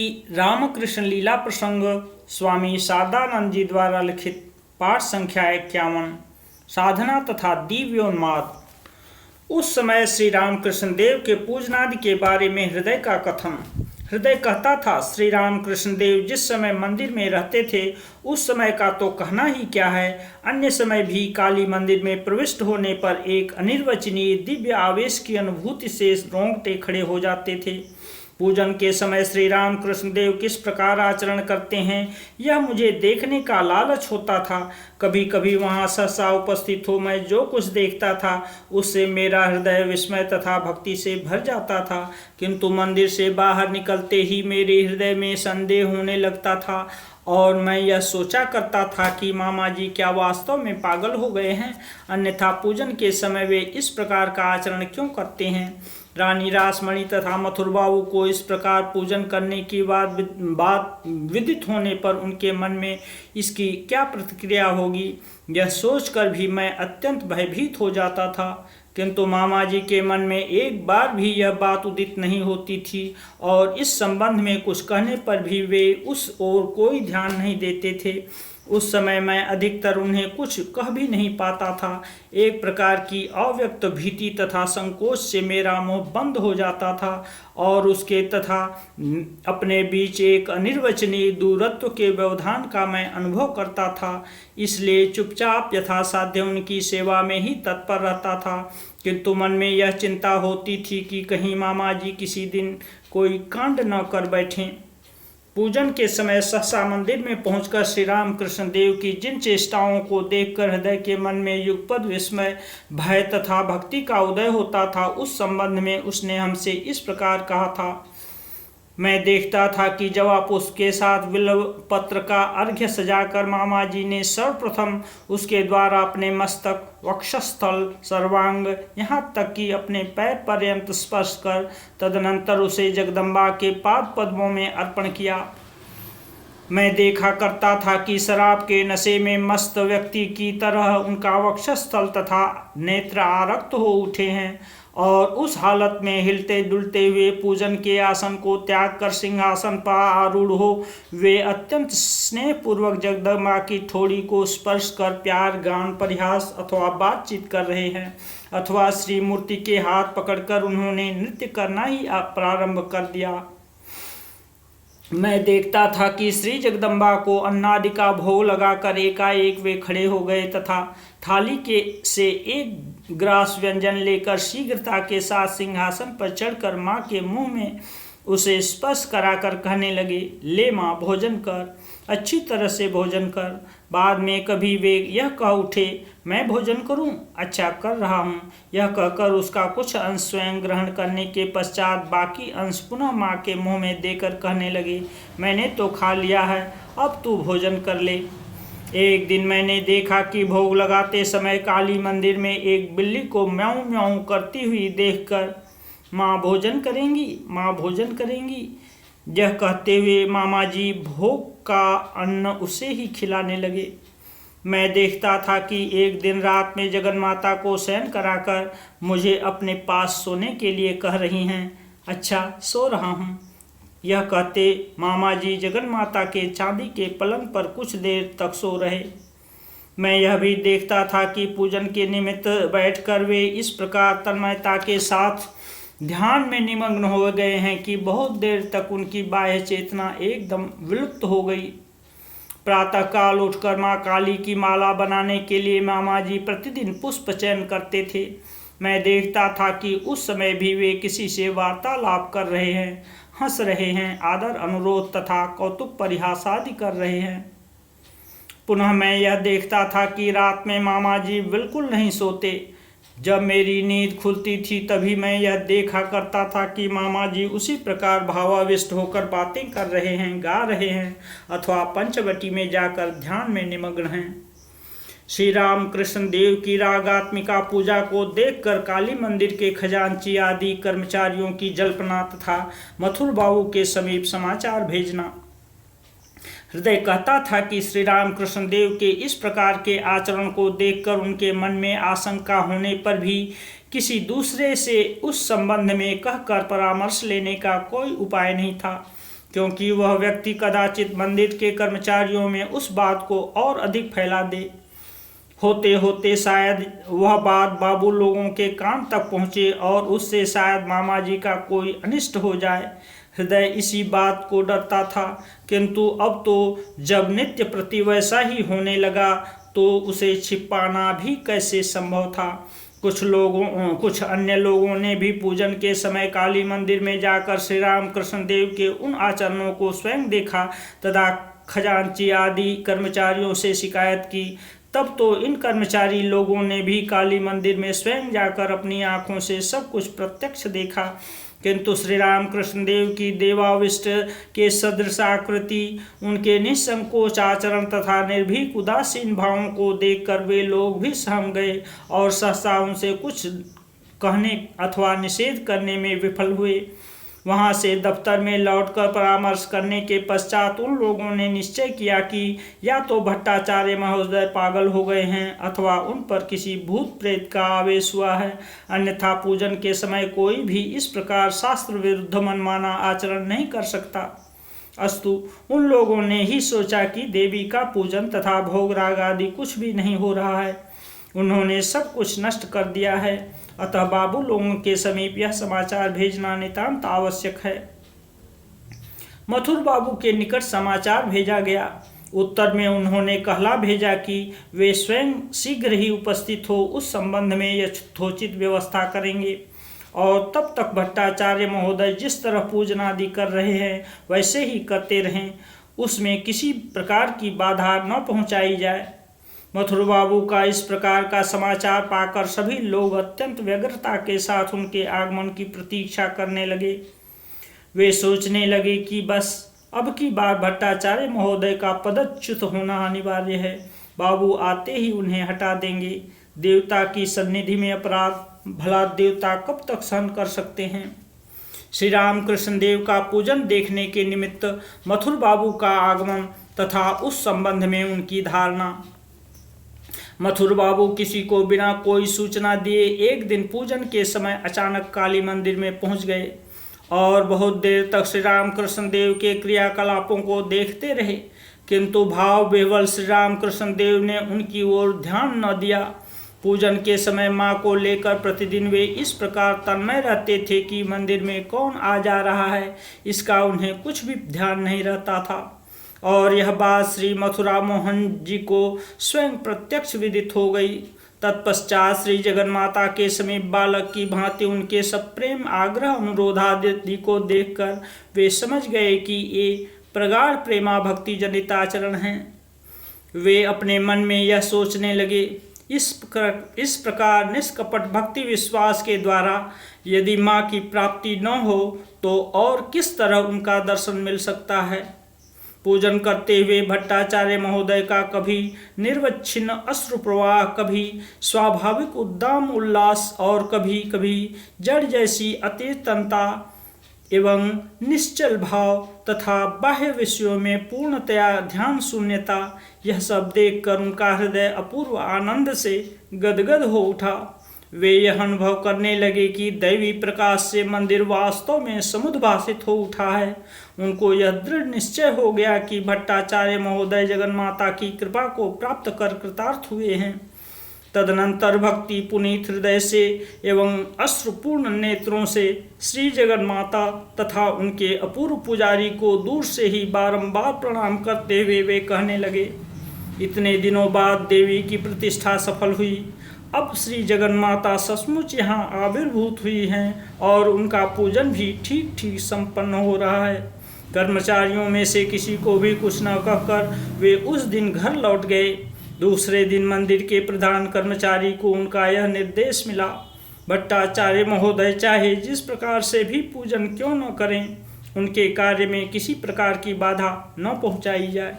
रामकृष्ण लीला प्रसंग स्वामी शारदानंद जी द्वारा लिखित पाठ संख्या 51 साधना तथा दिव्योन्माद। उस समय श्री रामकृष्ण देव के पूजनादि के बारे में हृदय का कथन। हृदय कहता था, श्री रामकृष्ण देव जिस समय मंदिर में रहते थे उस समय का तो कहना ही क्या है, अन्य समय भी काली मंदिर में प्रविष्ट होने पर एक अनिर्वचनीय दिव्य आवेश की अनुभूति से रोंगटे खड़े हो जाते थे। पूजन के समय श्री रामकृष्ण देव किस प्रकार आचरण करते हैं यह मुझे देखने का लालच होता था। कभी कभी वहां सहसा उपस्थित हो मैं जो कुछ देखता था उससे मेरा हृदय विस्मय तथा भक्ति से भर जाता था, किंतु मंदिर से बाहर निकलते ही मेरे हृदय में संदेह होने लगता था और मैं यह सोचा करता था कि मामा जी क्या वास्तव में पागल हो गए हैं, अन्यथा पूजन के समय वे इस प्रकार का आचरण क्यों करते हैं। रानी रासमणि तथा मथुर बाबू को इस प्रकार पूजन करने की बात विदित होने पर उनके मन में इसकी क्या प्रतिक्रिया होगी, यह सोचकर भी मैं अत्यंत भयभीत हो जाता था। किंतु मामा जी के मन में एक बार भी यह बात उदित नहीं होती थी और इस संबंध में कुछ कहने पर भी वे उस ओर कोई ध्यान नहीं देते थे। उस समय मैं अधिकतर उन्हें कुछ कह भी नहीं पाता था। एक प्रकार की अव्यक्त भीति तथा संकोच से मेरा मुंह बंद हो जाता था और उसके तथा अपने बीच एक अनिर्वचनीय दूरत्व के व्यवधान का मैं अनुभव करता था। इसलिए चुपचाप यथासाध्य उनकी सेवा में ही तत्पर रहता था, किंतु मन में यह चिंता होती थी कि कहीं मामा जी किसी दिन कोई कांड न कर बैठें। पूजन के समय सहसा मंदिर में पहुंचकर श्री रामकृष्ण देव की जिन चेष्टाओं को देखकर हृदय के मन में युगपद विस्मय, भय तथा भक्ति का उदय होता था, उस संबंध में उसने हमसे इस प्रकार कहा था। मैं देखता था कि जवा पुष्प के साथ बिल्व पत्र का अर्घ्य सजाकर मामा जी ने सर्वप्रथम उसके द्वारा अपने मस्तक, वक्षस्थल, सर्वांग यहाँ तक कि अपने पैर पर्यंत स्पर्श कर तदनंतर उसे जगदम्बा के पाद पद्मों में अर्पण किया। मैं देखा करता था कि शराब के नशे में मस्त व्यक्ति की तरह उनका वक्षस्थल तथा नेत्र आरक्त हो उठे हैं और उस हालत में हिलते डुलते हुए पूजन के आसन को त्याग कर सिंहासन पर आरूढ़ हो वे अत्यंत स्नेहपूर्वक जगदम्बा की ठोड़ी को स्पर्श कर प्यार, गान, परिहास अथवा बातचीत कर रहे हैं, अथवा श्री मूर्ति के हाथ पकड़कर उन्होंने नृत्य करना ही प्रारंभ कर दिया। मैं देखता था कि श्री जगदम्बा को अन्नादि का भोग लगाकर एकाएक वे खड़े हो गए तथा थाली के से एक ग्रास व्यंजन लेकर शीघ्रता के साथ सिंहासन पर चढ़कर माँ के मुंह में उसे स्पर्श कराकर कहने लगे, ले माँ भोजन कर, अच्छी तरह से भोजन कर। बाद में कभी वे यह कह उठे, मैं भोजन करूं, अच्छा कर रहा हूं। यह कहकर उसका कुछ अंश स्वयं ग्रहण करने के पश्चात बाकी अंश पुनः माँ के मुंह में देकर कहने लगे, मैंने तो खा लिया है, अब तू भोजन कर ले। एक दिन मैंने देखा कि भोग लगाते समय काली मंदिर में एक बिल्ली को म्याऊं म्याऊं करती हुई देखकर माँ भोजन करेंगी, माँ भोजन करेंगी, यह कहते हुए मामा जी भोग का अन्न उसे ही खिलाने लगे। मैं देखता था कि एक दिन रात में जगन माता को शयन कराकर मुझे अपने पास सोने के लिए कह रही हैं, अच्छा सो रहा हूँ। यह कहते मामा जी जगन माता के चांदी के पलंग पर कुछ देर तक सो रहे। मैं यह भी देखता था कि पूजन के निमित्त बैठकर वे इस प्रकार तन्मयता के साथ ध्यान में निमग्न हो गए हैं कि बहुत देर तक उनकी बाह्य चेतना एकदम विलुप्त हो गई। प्रातःकाल उठकर माँ काली की माला बनाने के लिए मामा जी प्रतिदिन पुष्प चयन करते थे। मैं देखता था कि उस समय भी वे किसी से वार्तालाप कर रहे हैं, हंस रहे हैं, आदर अनुरोध तथा कौतुक परिहास आदि कर रहे हैं। पुनः मैं यह देखता था कि रात में मामा जी बिल्कुल नहीं सोते। जब मेरी नींद खुलती थी तभी मैं यह देखा करता था कि मामा जी उसी प्रकार भावाविष्ट होकर बातें कर रहे हैं, गा रहे हैं अथवा पंचवटी में जाकर ध्यान में निमग्न हैं। श्री रामकृष्ण देव की रागात्मिका पूजा को देखकर काली मंदिर के खजांची आदि कर्मचारियों की जल्पना तथा मथुर बाबू के समीप समाचार भेजना। हृदय कहता था कि श्री रामकृष्ण देव के इस प्रकार के आचरण को देखकर उनके मन में आशंका होने पर भी किसी दूसरे से उस संबंध में कहकर परामर्श लेने का कोई उपाय नहीं था। क्योंकि वह व्यक्ति कदाचित मंदिर के कर्मचारियों में उस बात को और अधिक फैला दे। होते होते शायद वह बात बाबू लोगों के कान तक पहुँचे और उससे शायद मामा जी का कोई अनिष्ट हो जाए। हृदय इसी बात को डरता था, किंतु अब तो जब नित्य प्रति वैसा ही होने लगा तो उसे छिपाना भी कैसे संभव था। कुछ अन्य लोगों ने भी पूजन के समय काली मंदिर में जाकर श्री राम कृष्ण देव के उन आचरणों को स्वयं देखा तथा खजांची आदि कर्मचारियों से शिकायत की। तब तो इन कर्मचारी लोगों ने भी काली मंदिर में स्वयं जाकर अपनी आंखों से सब कुछ प्रत्यक्ष देखा, किंतु श्री राम कृष्ण देव की देवाविष्ट के सदृश आकृति, उनके निसंकोच आचरण तथा निर्भीक उदासीन भावों को देखकर वे लोग भी सहम गए और सहसा उनसे कुछ कहने अथवा निषेध करने में विफल हुए। वहां से दफ्तर में लौटकर परामर्श करने के पश्चात उन लोगों ने निश्चय किया कि या तो भट्टाचार्य महोदय पागल हो गए हैं अथवा उन पर किसी भूत प्रेत का आवेश हुआ है, अन्यथा पूजन के समय कोई भी इस प्रकार शास्त्र विरुद्ध मनमाना आचरण नहीं कर सकता। अस्तु, उन लोगों ने ही सोचा कि देवी का पूजन तथा भोग राग आदि कुछ भी नहीं हो रहा है, उन्होंने सब कुछ नष्ट कर दिया है, अतः बाबू लोगों के समीप यह समाचार भेजना नितांत आवश्यक है। मथुर बाबू के निकट समाचार भेजा गया। उत्तर में उन्होंने कहला भेजा कि वे स्वयं शीघ्र ही उपस्थित हो उस संबंध में यथोचित व्यवस्था करेंगे और तब तक भट्टाचार्य महोदय जिस तरह पूजनादि कर रहे हैं वैसे ही करते रहें, उसमें किसी प्रकार की बाधा न पहुंचाई जाए। मथुर बाबू का इस प्रकार का समाचार पाकर सभी लोग अत्यंत व्यग्रता के साथ उनके आगमन की प्रतीक्षा करने लगे। वे सोचने लगे कि बस अब की बार भट्टाचार्य महोदय का पदच्युत होना अनिवार्य है, बाबू आते ही उन्हें हटा देंगे। देवता की सन्निधि में अपराध भला देवता कब तक सहन कर सकते हैं। श्री राम कृष्ण देव का पूजन देखने के निमित्त मथुर बाबू का आगमन तथा उस संबंध में उनकी धारणा। मथुर बाबू किसी को बिना कोई सूचना दिए एक दिन पूजन के समय अचानक काली मंदिर में पहुंच गए और बहुत देर तक श्री राम कृष्ण देव के क्रियाकलापों को देखते रहे, किंतु भाव विह्वल श्री राम कृष्ण देव ने उनकी ओर ध्यान न दिया। पूजन के समय माँ को लेकर प्रतिदिन वे इस प्रकार तन्मय रहते थे कि मंदिर में कौन आ जा रहा है इसका उन्हें कुछ भी ध्यान नहीं रहता था, और यह बात श्री मथुरा मोहन जी को स्वयं प्रत्यक्ष विदित हो गई। तत्पश्चात श्री जगन्माता के समीप बालक की भांति उनके सप्रेम आग्रह अनुरोधादि को देखकर वे समझ गए कि ये प्रगाढ़ प्रेमा भक्ति जनित आचरण हैं। वे अपने मन में यह सोचने लगे, इस प्रकार निष्कपट भक्ति विश्वास के द्वारा यदि माँ की प्राप्ति न हो तो और किस तरह उनका दर्शन मिल सकता है। पूजन करते हुए भट्टाचार्य महोदय का कभी निर्वच्छिन्न अश्रु प्रवाह, कभी स्वाभाविक उद्दाम उल्लास और कभी कभी जड़ जैसी अचेतनता एवं निश्चल भाव तथा बाह्य विषयों में पूर्णतया ध्यान शून्यता, यह सब देखकर उनका हृदय अपूर्व आनंद से गदगद हो उठा। वे यह अनुभव करने लगे कि दैवी प्रकाश से मंदिर वास्तव में समुद्भासित हो उठा है। उनको यह दृढ़ निश्चय हो गया कि भट्टाचार्य महोदय जगन्माता की कृपा को प्राप्त कर कृतार्थ हुए हैं। तदनंतर भक्ति पुनीत हृदय से एवं अश्रुपूर्ण नेत्रों से श्री जगन्माता तथा उनके अपूर्व पुजारी को दूर से ही बारंबार प्रणाम करते हुए वे कहने लगे, इतने दिनों बाद देवी की प्रतिष्ठा सफल हुई। अब श्री जगन्माता सचमुच यहाँ आविर्भूत हुई हैं और उनका पूजन भी ठीक ठीक संपन्न हो रहा है। कर्मचारियों में से किसी को भी कुछ न कहकर वे उस दिन घर लौट गए। दूसरे दिन मंदिर के प्रधान कर्मचारी को उनका यह निर्देश मिला, भट्टाचार्य महोदय चाहे जिस प्रकार से भी पूजन क्यों न करें, उनके कार्य में किसी प्रकार की बाधा न पहुँचाई जाए।